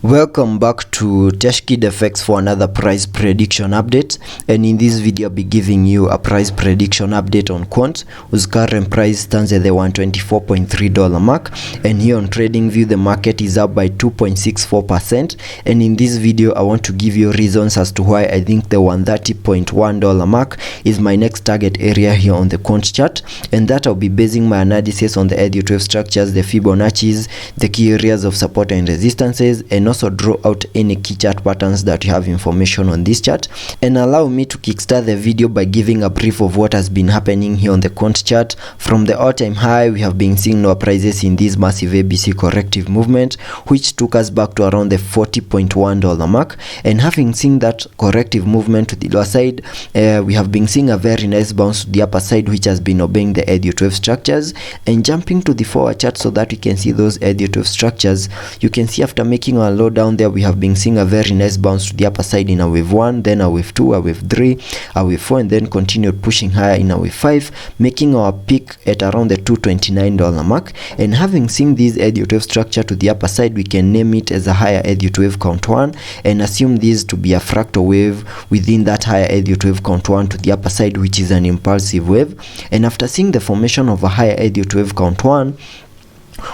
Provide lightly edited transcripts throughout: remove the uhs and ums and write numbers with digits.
Welcome back to TechKidFX for another price prediction update, and in this video I'll be giving you a price prediction update on Quant, whose current price stands at the $124.3 mark, and here on TradingView the market is up by 2.64%, and in this video I want to give you reasons as to why I think the $130.1 mark is my next target area here on the Quant chart, and that I'll be basing my analysis on the Elliot wave structures, the Fibonacci's, the key areas of support and resistances, and also draw out any key chart patterns that you have information on this chart. And allow me to kickstart the video by giving a brief of what has been happening here on the Quant chart. From the all-time high, we have been seeing lower prices in this massive ABC corrective movement, which took us back to around the $40.1 mark. And having seen that corrective movement to the lower side, we have been seeing a very nice bounce to the upper side, which has been obeying the Elliot wave structures. And jumping to the forward chart so that we can see those Elliot wave structures, you can see after making a low down there, we have been seeing a very nice bounce to the upper side in a wave 1, then a wave 2, a wave 3, a wave 4, and then continued pushing higher in a wave 5, making our peak at around the $229 mark. And having seen this Elliot wave structure to the upper side, we can name it as a higher Elliot wave count 1 and assume this to be a fractal wave within that higher Elliot wave count 1 to the upper side, which is an impulsive wave. And after seeing the formation of a higher Elliot wave count 1,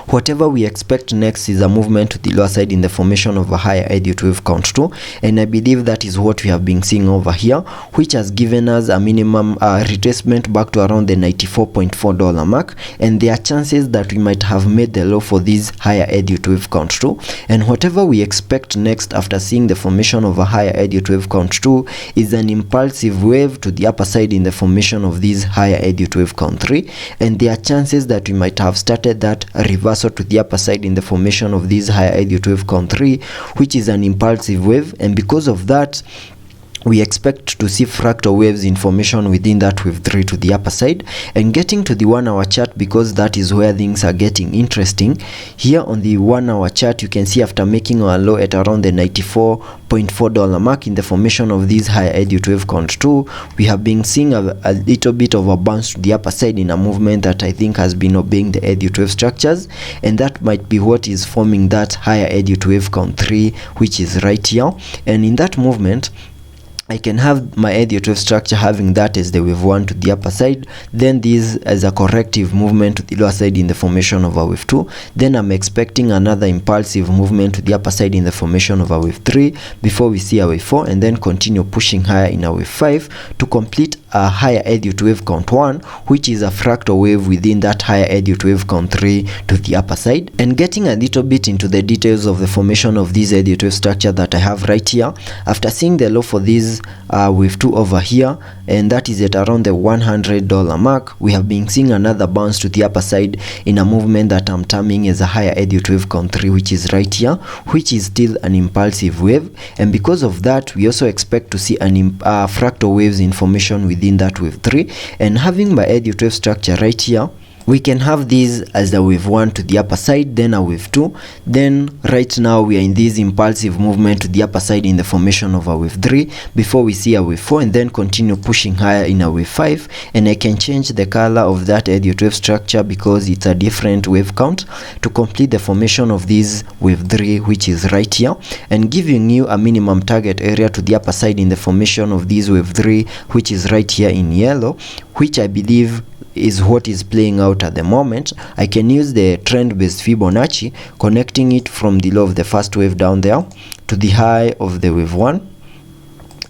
whatever we expect next is a movement to the lower side in the formation of a higher Elliot wave count 2, and I believe that is what we have been seeing over here, which has given us a minimum retracement back to around the $94.4 mark, and there are chances that we might have made the low for this higher Elliot wave count 2. And whatever we expect next after seeing the formation of a higher Elliot wave count 2 is an impulsive wave to the upper side in the formation of this higher Elliot wave count 3, and there are chances that we might have started that reversal to the upper side in the formation of this higher Elliot wave count 3, which is an impulsive wave, and because of that we expect to see fractal waves in formation within that wave 3 to the upper side. And getting to the 1 hour chart, because that is where things are getting interesting, here on the 1 hour chart you can see after making our low at around the $94.4 mark in the formation of this higher Elliot wave count 2, we have been seeing a little bit of a bounce to the upper side in a movement that I think has been obeying the Elliot wave structures, and that might be what is forming that higher Elliot wave count 3, which is right here. And in that movement I can have my Elliot wave structure having that as the wave 1 to the upper side, then this as a corrective movement to the lower side in the formation of a wave 2, then I'm expecting another impulsive movement to the upper side in the formation of a wave 3 before we see a wave 4, and then continue pushing higher in a wave 5 to complete a higher Elliot wave count 1, which is a fractal wave within that higher Elliot wave count 3 to the upper side. And getting a little bit into the details of the formation of this Elliot wave structure that I have right here, after seeing the low for this wave 2 over here, and that is at around the $100 mark, we have been seeing another bounce to the upper side in a movement that I'm terming as a higher Elliot wave count 3, which is right here, which is still an impulsive wave. And because of that we also expect to see an fractal waves in formation within that wave 3. And having my Elliot wave structure right here, we can have this as a wave 1 to the upper side, then a wave 2, then right now we are in this impulsive movement to the upper side in the formation of a wave 3 before we see a wave 4, and then continue pushing higher in a wave 5. And I can change the color of that Elliot wave structure because it's a different wave count to complete the formation of this wave 3, which is right here, and giving you a minimum target area to the upper side in the formation of this wave 3, which is right here in yellow, which I believe is what is playing out at the moment. I can use the trend based Fibonacci, connecting it from the low of the first wave down there to the high of the wave 1,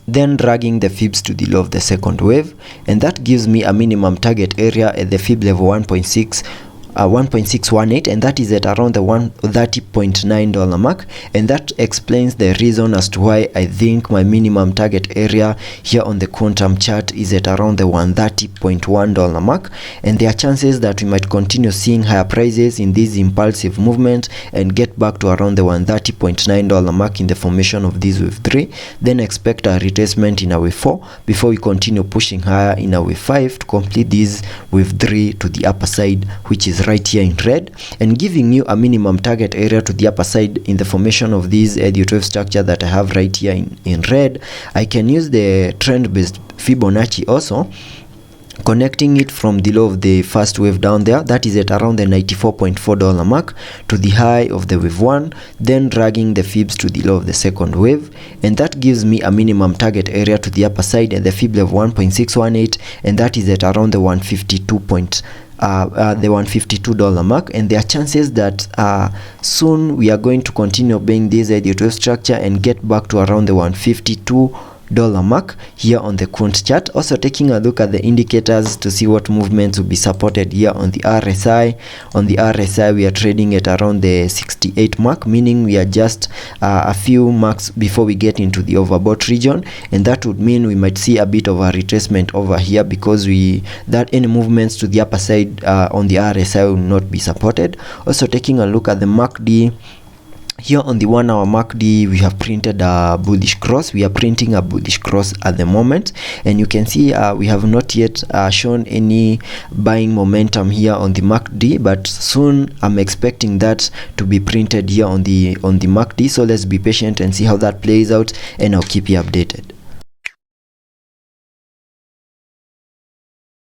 then dragging the fibs to the low of the second wave, and that gives me a minimum target area at the fib level 1.618, and that is at around the $130.9 mark. And that explains the reason as to why I think my minimum target area here on the quantum chart is at around the $130.1 mark, and there are chances that we might continue seeing higher prices in this impulsive movement and get back to around the $130.9 mark in the formation of this wave 3, then expect a retracement in a wave 4 before we continue pushing higher in a wave 5 to complete this wave 3 to the upper side, which is right here in red, and giving you a minimum target area to the upper side in the formation of this Elliot wave structure that I have right here in red. I can use the trend based Fibonacci also connecting it from the low of the first wave down there, that is at around the $94.4 mark, to the high of the wave 1, then dragging the fibs to the low of the second wave, and that gives me a minimum target area to the upper side and the fib level 1.618, and that is at around the $152 mark. And there are chances that soon we are going to continue obeying this Elliott wave structure and get back to around the $152 mark here on the Quant chart. Also taking a look at the indicators to see what movements will be supported here on the RSI. On the RSI, we are trading at around the 68 mark, meaning we are just a few marks before we get into the overbought region, and that would mean we might see a bit of a retracement over here, because any movements to the upper side on the RSI will not be supported. Also taking a look at the MACD. Here on the 1 hour MACD, we have printed a bullish cross. We are printing a bullish cross at the moment, and you can see we have not yet shown any buying momentum here on the MACD, but soon I'm expecting that to be printed here on the MACD. So let's be patient and see how that plays out, and I'll keep you updated.